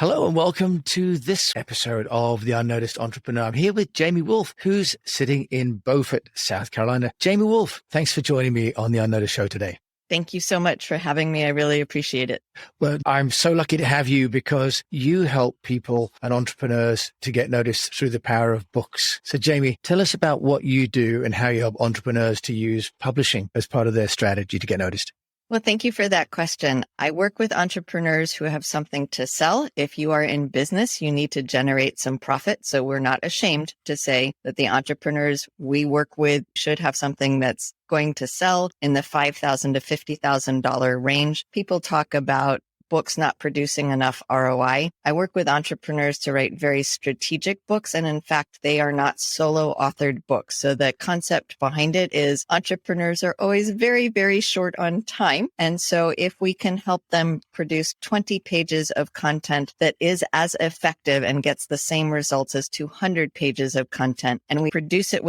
Hello and welcome to this episode of The Unnoticed Entrepreneur. I'm here with Jamie Wolf, who's sitting in Beaufort, South Carolina. Jamie Wolf, thanks for joining me on The Unnoticed Show today. Thank you so much for having me. I really appreciate it. Well, I'm so lucky to have you because you help people and entrepreneurs to get noticed through the power of books. So Jamie, tell us about what you do and how you help entrepreneurs to use publishing as part of their strategy to get noticed. Well, thank you for that question. I work with entrepreneurs who have something to sell. If you are in business, you need to generate some profit. So we're not ashamed to say that the entrepreneurs we work with should have something that's going to sell in the $5,000 to $50,000 range. People talk about books not producing enough ROI. I work with entrepreneurs to write very strategic books. And in fact, they are not solo authored books. So the concept behind it is entrepreneurs are always very, very short on time. And so if we can help them produce 20 pages of content that is as effective and gets the same results as 200 pages of content, and we produce it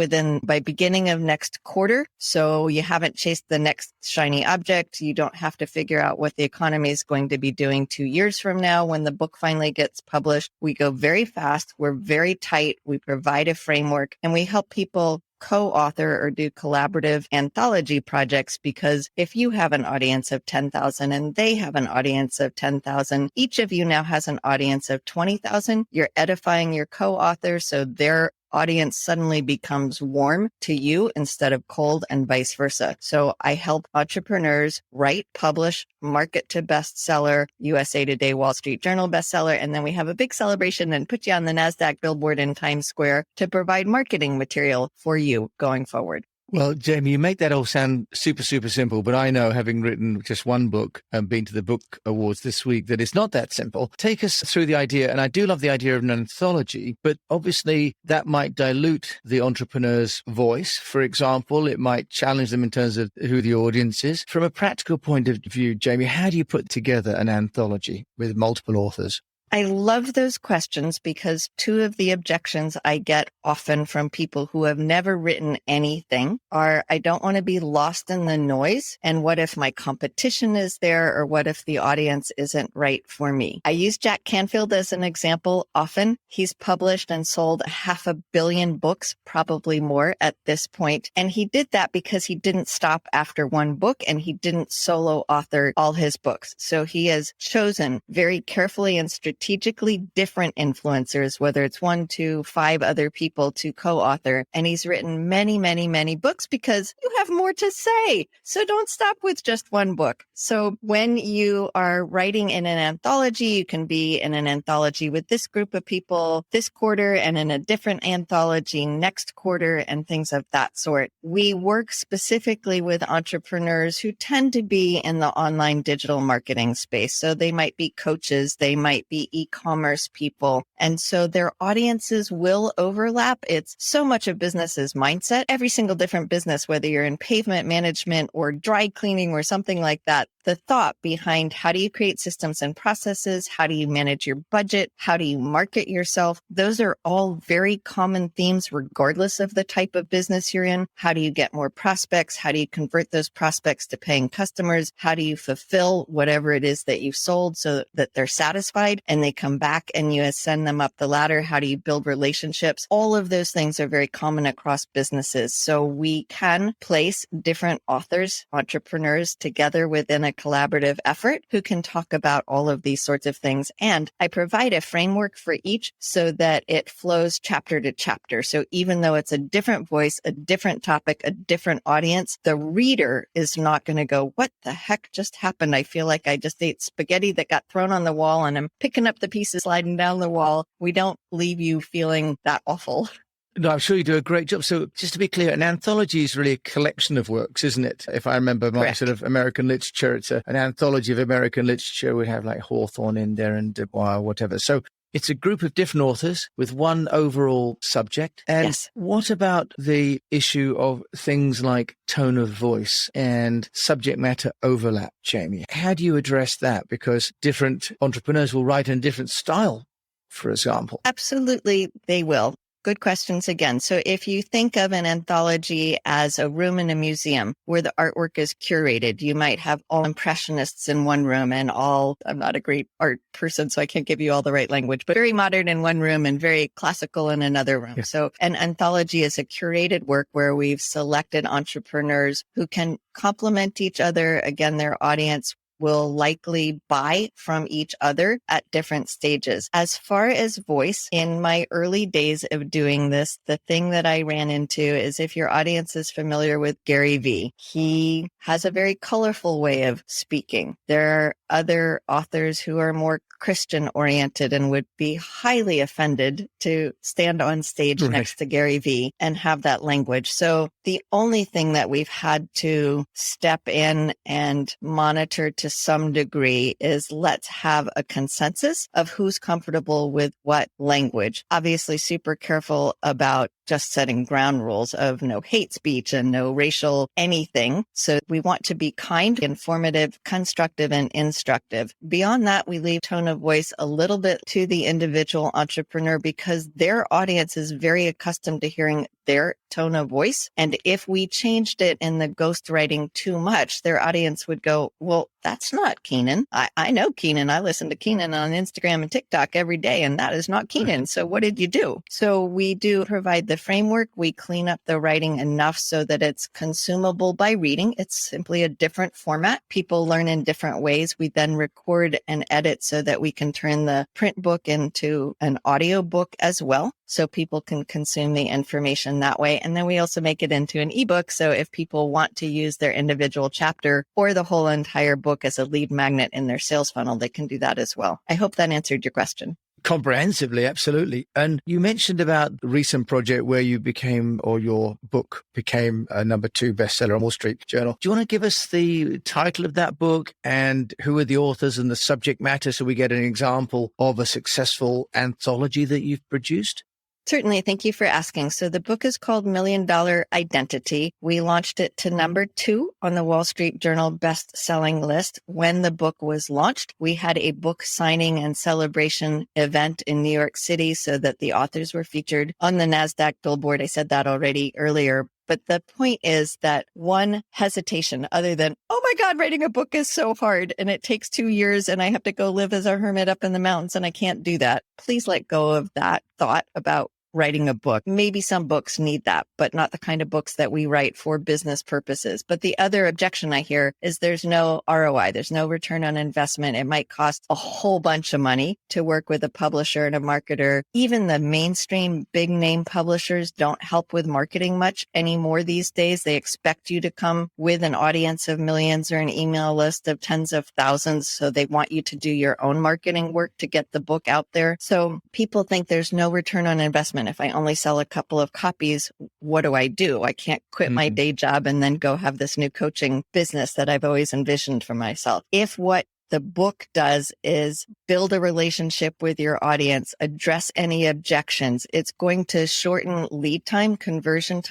by beginning of next quarter. So you haven't chased the next shiny object. You don't have to figure out what the economy is going to be doing 2 years from now when the book finally gets published. We go very fast. We're very tight. We provide a framework and we help people co-author or do collaborative anthology projects, because if you have an audience of 10,000 and they have an audience of 10,000, each of you now has an audience of 20,000. You're edifying your co-author, so their audience suddenly becomes warm to you instead of cold, and vice versa. So I help entrepreneurs write, publish, market to bestseller, USA Today, Wall Street Journal bestseller, and then we have a big celebration and put you on the NASDAQ billboard in Times Square to provide marketing material for you going forward. Well, Jamie, you make that all sound super, super simple, but I know, having written just one book and been to the book awards this week, that it's not that simple. Take us through the idea, and I do love the idea of an anthology, but obviously that might dilute the entrepreneur's voice. For example, it might challenge them in terms of who the audience is. From a practical point of view, Jamie, how do you put together an anthology with multiple authors? I love those questions because two of the objections I get often from people who have never written anything are, I don't want to be lost in the noise. And what if my competition is there? Or what if the audience isn't right for me? I use Jack Canfield as an example often. He's published and sold 500 million books, probably more at this point. And he did that because he didn't stop after one book and he didn't solo author all his books. So he has chosen very carefully and strategically different influencers, whether it's 1, 2, 5 other people to co-author. And he's written many, many, many books because you have more to say. So don't stop with just one book. So when you are writing in an anthology, you can be in an anthology with this group of people this quarter and in a different anthology next quarter and things of that sort. We work specifically with entrepreneurs who tend to be in the online digital marketing space. So they might be coaches, they might be e-commerce people. And so their audiences will overlap. It's so much of business's mindset. Every single different business, whether you're in pavement management or dry cleaning or something like that, the thought behind how do you create systems and processes? How do you manage your budget? How do you market yourself? Those are all very common themes, regardless of the type of business you're in. How do you get more prospects? How do you convert those prospects to paying customers? How do you fulfill whatever it is that you've sold so that they're satisfied and they come back and you send them up the ladder? How do you build relationships? All of those things are very common across businesses. So we can place different authors, entrepreneurs together within a collaborative effort who can talk about all of these sorts of things. And I provide a framework for each so that it flows chapter to chapter. So even though it's a different voice, a different topic, a different audience, the reader is not going to go, what the heck just happened? I feel like I just ate spaghetti that got thrown on the wall and I'm picking up the pieces, sliding down the wall. We don't leave you feeling that awful. No, I'm sure you do a great job. So just to be clear, an anthology is really a collection of works, isn't it? If I remember my Correct. sort of American literature, it's an anthology of American literature. We have like Hawthorne in there and Du Bois, whatever. So it's a group of different authors with one overall subject. And Yes. What about the issue of things like tone of voice and subject matter overlap, Jamie? How do you address that? Because different entrepreneurs will write in different style, for example. Absolutely, they will. Good questions again. So if you think of an anthology as a room in a museum where the artwork is curated, you might have all impressionists in one room and all, I'm not a great art person, so I can't give you all the right language, but very modern in one room and very classical in another room. Yeah. So an anthology is a curated work where we've selected entrepreneurs who can complement each other. Again, their audience will likely buy from each other at different stages. As far as voice, in my early days of doing this, the thing that I ran into is if your audience is familiar with Gary Vee, he has a very colorful way of speaking. There are other authors who are more Christian oriented and would be highly offended to stand on stage next to Gary Vee and have that language. So the only thing that we've had to step in and monitor to some degree is let's have a consensus of who's comfortable with what language. Obviously, super careful about just setting ground rules of no hate speech and no racial anything. So we want to be kind, informative, constructive, and instructive. Beyond that, we leave tone of voice a little bit to the individual entrepreneur because their audience is very accustomed to hearing their tone of voice. And if we changed it in the ghostwriting too much, their audience would go, well, that's not Keenan. I know Keenan. I listen to Keenan on Instagram and TikTok every day, and that is not Keenan. So what did you do? So we do provide the framework. We clean up the writing enough so that it's consumable by reading. It's simply a different format. People learn in different ways. We then record and edit so that we can turn the print book into an audio book as well, so people can consume the information that way. And then we also make it into an ebook. So if people want to use their individual chapter or the whole entire book as a lead magnet in their sales funnel, they can do that as well. I hope that answered your question. Comprehensively, absolutely. And you mentioned about the recent project where you became, or your book became a #2 bestseller on Wall Street Journal. Do you want to give us the title of that book and who are the authors and the subject matter so we get an example of a successful anthology that you've produced? Certainly. Thank you for asking. So the book is called $1 Million Identity. We launched it to #2 on the Wall Street Journal best-selling list. When the book was launched, we had a book signing and celebration event in New York City so that the authors were featured on the NASDAQ billboard. I said that already earlier. But the point is that one hesitation other than, oh my God, writing a book is so hard and it takes 2 years and I have to go live as a hermit up in the mountains and I can't do that. Please let go of that thought about writing a book. Maybe some books need that, but not the kind of books that we write for business purposes. But the other objection I hear is there's no ROI. There's no return on investment. It might cost a whole bunch of money to work with a publisher and a marketer. Even the mainstream big name publishers don't help with marketing much anymore these days. They expect you to come with an audience of millions or an email list of tens of thousands. So they want you to do your own marketing work to get the book out there. So people think there's no return on investment. If I only sell a couple of copies, what do? I can't quit my day job and then go have this new coaching business that I've always envisioned for myself. If what the book does is build a relationship with your audience, address any objections. It's going to shorten lead time, conversion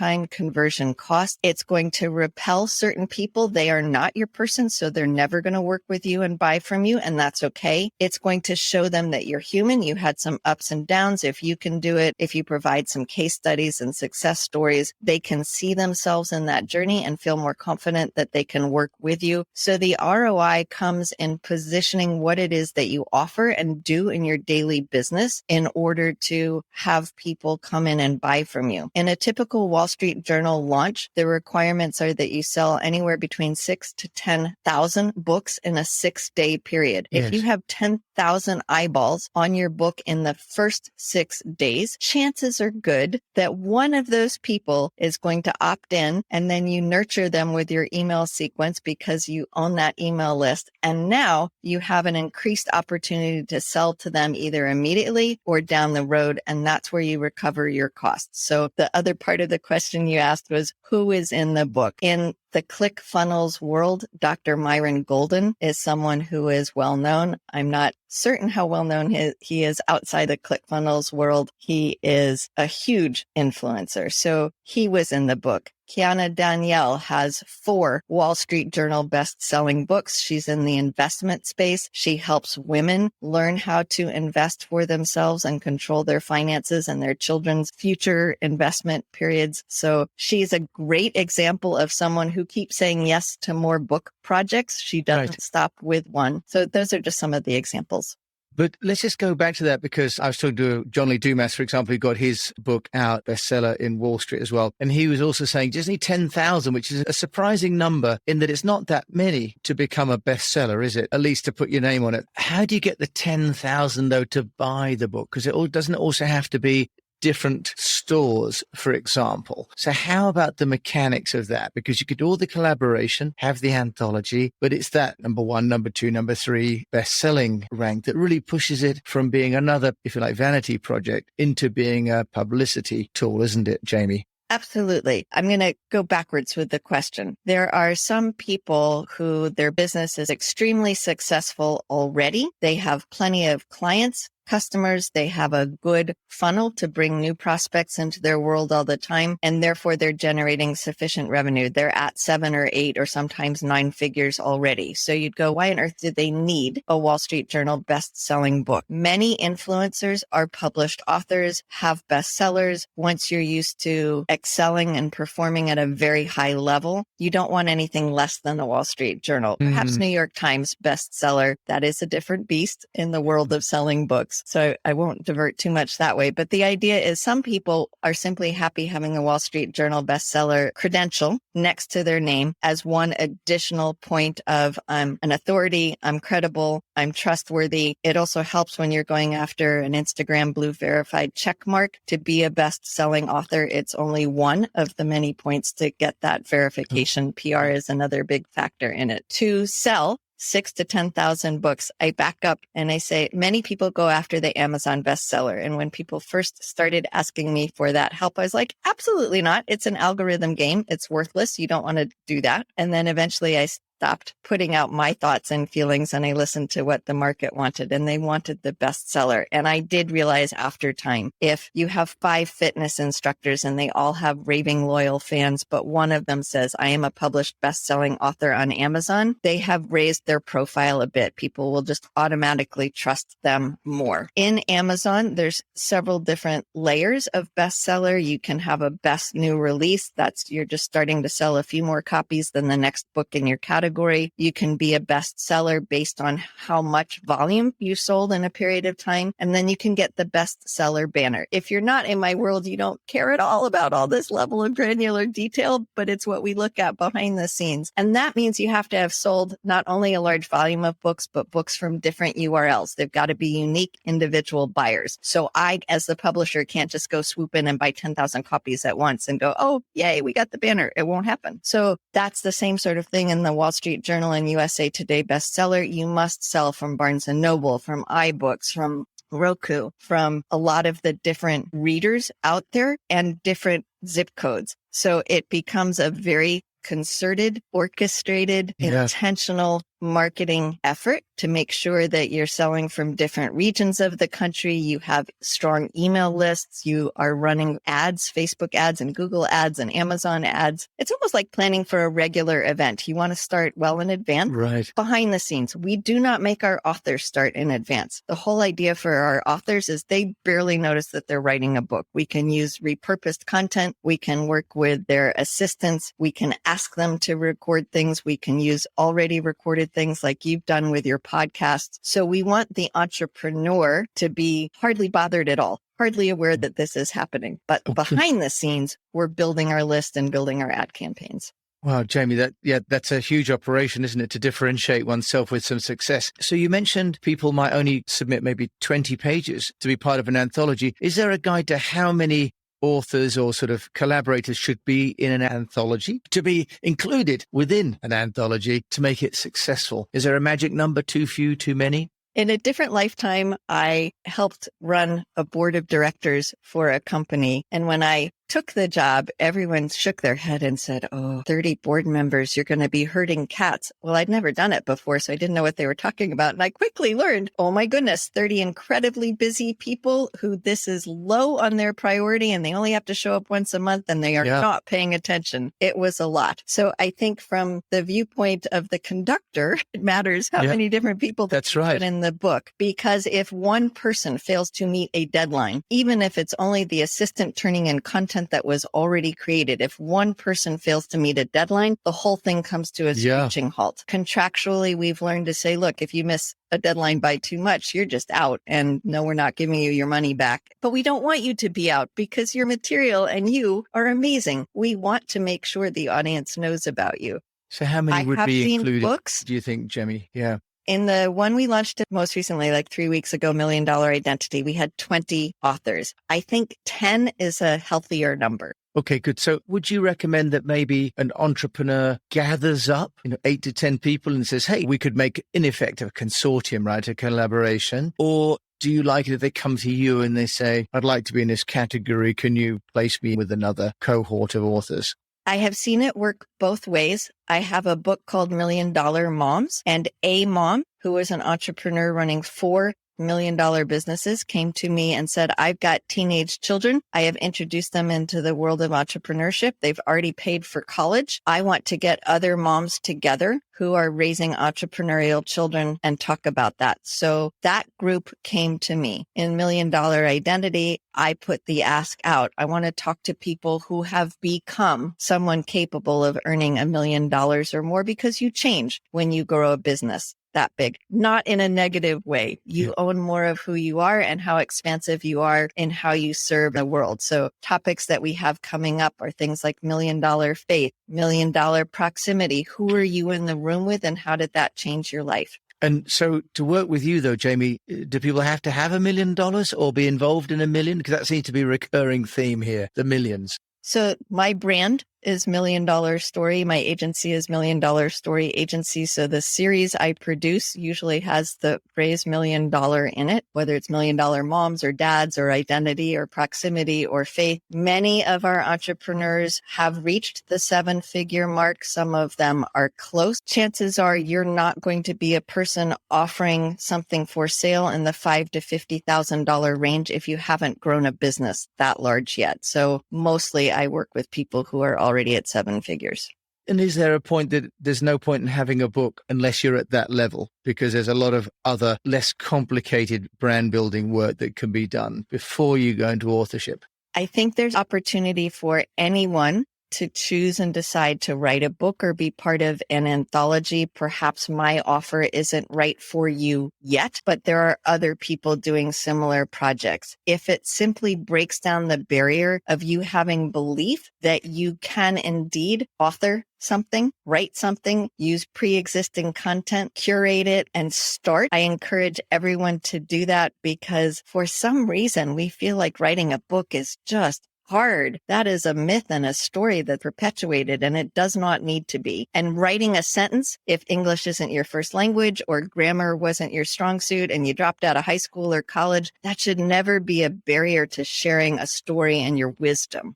cost. It's going to repel certain people. They are not your person, so they're never going to work with you and buy from you, and that's okay. It's going to show them that you're human. You had some ups and downs. If you can do it, if you provide some case studies and success stories, they can see themselves in that journey and feel more confident that they can work with you. So the ROI comes in positioning what it is that you offer and do in your daily business in order to have people come in and buy from you. In a typical Wall Street Journal launch, the requirements are that you sell anywhere between 6,000 to 10,000 books in a 6-day period. Yes. If you have 10,000 eyeballs on your book in the first 6 days, chances are good that one of those people is going to opt in, and then you nurture them with your email sequence because you own that email list. And now you have an increased opportunity to sell to them either immediately or down the road. And that's where you recover your costs. So the other part of the question you asked was who is in the book? In the ClickFunnels world, Dr. Myron Golden is someone who is well known. I'm not certain how well known he is outside the ClickFunnels world. He is a huge influencer. So he was in the book. Kiana Danielle has 4 Wall Street Journal best-selling books. She's in the investment space. She helps women learn how to invest for themselves and control their finances and their children's future investment periods. So she's a great example of someone who keeps saying yes to more book projects. She doesn't stop with one. So those are just some of the examples. But let's just go back to that, because I was talking to John Lee Dumas, for example, who got his book out, bestseller in Wall Street as well. And he was also saying just need 10,000, which is a surprising number in that it's not that many to become a bestseller, is it? At least to put your name on it. How do you get the 10,000 though to buy the book? Because it doesn't also have to be different stores, for example. So how about the mechanics of that? Because you could do all the collaboration, have the anthology, but it's that number 1, number 2, number 3 best-selling rank that really pushes it from being another, if you like, vanity project into being a publicity tool, isn't it, Jamie? Absolutely. I'm going to go backwards with the question. There are some people who their business is extremely successful already. They have plenty of clients, customers. They have a good funnel to bring new prospects into their world all the time, and therefore they're generating sufficient revenue. They're at 7 or 8 or sometimes 9 figures already. So you'd go, why on earth did they need a Wall Street Journal best-selling book? Many influencers are published authors, have bestsellers. Once you're used to excelling and performing at a very high level, you don't want anything less than the Wall Street Journal. Perhaps New York Times bestseller. That is a different beast in the world of selling books. So I won't divert too much that way. But the idea is some people are simply happy having a Wall Street Journal bestseller credential next to their name as one additional point of I'm an authority, I'm credible, I'm trustworthy. It also helps when you're going after an Instagram Blue verified check mark to be a best-selling author. It's only one of the many points to get that verification. PR is another big factor in it. To sell 6 to 10,000 books, I back up and I say many people go after the Amazon bestseller. And when people first started asking me for that help, I was like, absolutely not. It's an algorithm game. It's worthless. You don't want to do that. And then eventually I stopped putting out my thoughts and feelings and I listened to what the market wanted, and they wanted the bestseller. And I did realize after time, if you have 5 fitness instructors and they all have raving loyal fans, but one of them says, I am a published best-selling author on Amazon, they have raised their profile a bit. People will just automatically trust them more. In Amazon, there's several different layers of bestseller. You can have a best new release. That's you're just starting to sell a few more copies than the next book in your category. You can be a bestseller based on how much volume you sold in a period of time. And then you can get the bestseller banner. If you're not in my world, you don't care at all about all this level of granular detail, but it's what we look at behind the scenes. And that means you have to have sold not only a large volume of books, but books from different URLs. They've got to be unique individual buyers. So I, as the publisher, can't just go swoop in and buy 10,000 copies at once and go, oh, yay, we got the banner. It won't happen. So that's the same sort of thing in the Wall Street Journal and USA Today bestseller. You must sell from Barnes & Noble, from iBooks, from Roku, from a lot of the different readers out there and different zip codes. So it becomes a very concerted, orchestrated, intentional marketing effort to make sure that you're selling from different regions of the country. You have strong email lists. You are running ads, Facebook ads and Google ads and Amazon ads. It's almost like planning for a regular event. You want to start well in advance. Right. Behind the scenes, we do not make our authors start in advance. The whole idea for our authors is they barely notice that they're writing a book. We can use repurposed content. We can work with their assistants. We can ask them to record things. We can use already recorded things like you've done with your podcast. So we want the entrepreneur to be hardly bothered at all, hardly aware that this is happening. But behind the scenes, we're building our list and building our ad campaigns. Wow, Jamie, that's a huge operation, isn't it, to differentiate oneself with some success. So you mentioned people might only submit maybe 20 pages to be part of an anthology. Is there a guide to how many authors or sort of collaborators should be in an anthology to be included within an anthology to make it successful? Is there a magic number? Too few, too many? In a different lifetime, I helped run a board of directors for a company. And when I took the job, everyone shook their head and said, 30 board members, you're going to be herding cats. Well, I'd never done it before, so I didn't know what they were talking about. And I quickly learned, oh my goodness, 30 incredibly busy people who this is low on their priority and they only have to show up once a month and they are not paying attention. It was a lot. So I think from the viewpoint of the conductor, it matters how many different people that's put in the book. Because if one person fails to meet a deadline, even if it's only the assistant turning in content that was already created, if one person fails to meet a deadline, the whole thing comes to a screeching halt. Contractually, we've learned to say, look, if you miss a deadline by too much, you're just out. And no, we're not giving you your money back. But we don't want you to be out because your material and you are amazing. We want to make sure the audience knows about you. So how many would be included, books, do you think, Jamie? Yeah. In the one we launched most recently, like 3 weeks ago, $1 Million Identity, we had 20 authors. I think 10 is a healthier number. Okay, good. So would you recommend that maybe an entrepreneur gathers up, 8 to 10 people and says, hey, we could make, in effect, a consortium, right? A collaboration. Or do you like it if they come to you and they say, I'd like to be in this category. Can you place me with another cohort of authors? I have seen it work both ways. I have a book called $1 Million Moms, and a mom who was an entrepreneur running 4 $1 million businesses came to me and said, I've got teenage children. I have introduced them into the world of entrepreneurship. They've already paid for college. I want to get other moms together who are raising entrepreneurial children and talk about that. So that group came to me. In $1 Million Identity, I put the ask out. I want to talk to people who have become someone capable of earning $1 million or more, because you change when you grow a business that big, not in a negative way. You own more of who you are and how expansive you are in how you serve the world. So topics that we have coming up are things like $1 million faith, $1 million proximity. Who are you in the room with and how did that change your life? And so to work with you, though, Jamie, do people have to have $1 million or be involved in $1 million? Because that seems to be a recurring theme here, the millions. So my brand is $1 Million Story. My agency is $1 Million Story Agency. So the series I produce usually has the phrase $1 million in it, whether it's $1 Million Moms or Dads or Identity or Proximity or Faith. Many of our entrepreneurs have reached the 7-figure mark. Some of them are close. Chances are you're not going to be a person offering something for sale in the $5,000 to $50,000 range if you haven't grown a business that large yet. So mostly I work with people who are already at 7 figures. And is there a point that there's no point in having a book unless you're at that level? Because there's a lot of other less complicated brand building work that can be done before you go into authorship. I think there's opportunity for anyone to choose and decide to write a book or be part of an anthology. Perhaps my offer isn't right for you yet, but there are other people doing similar projects. If it simply breaks down the barrier of you having belief that you can indeed author something, write something, use pre-existing content, curate it, and start, I encourage everyone to do that, because for some reason we feel like writing a book is just hard. That is a myth and a story that's perpetuated, and it does not need to be. And writing a sentence, if English isn't your first language or grammar wasn't your strong suit and you dropped out of high school or college, that should never be a barrier to sharing a story and your wisdom.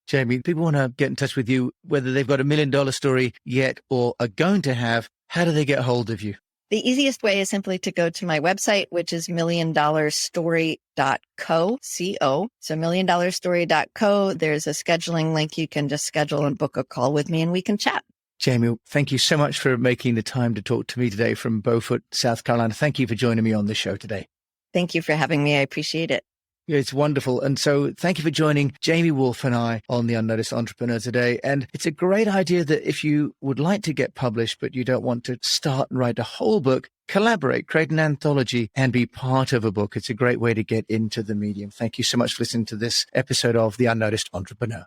Jamie, people want to get in touch with you, whether they've got $1 million story yet or are going to have. How do they get hold of you? The easiest way is simply to go to my website, which is milliondollarstory.co. So milliondollarstory.co. There's a scheduling link. You can just schedule and book a call with me and we can chat. Jamie, thank you so much for making the time to talk to me today from Beaufort, South Carolina. Thank you for joining me on the show today. Thank you for having me. I appreciate it. It's wonderful. And so thank you for joining Jamie Wolf and I on The Unnoticed Entrepreneur today. And it's a great idea that if you would like to get published, but you don't want to start and write a whole book, collaborate, create an anthology and be part of a book. It's a great way to get into the medium. Thank you so much for listening to this episode of The Unnoticed Entrepreneur.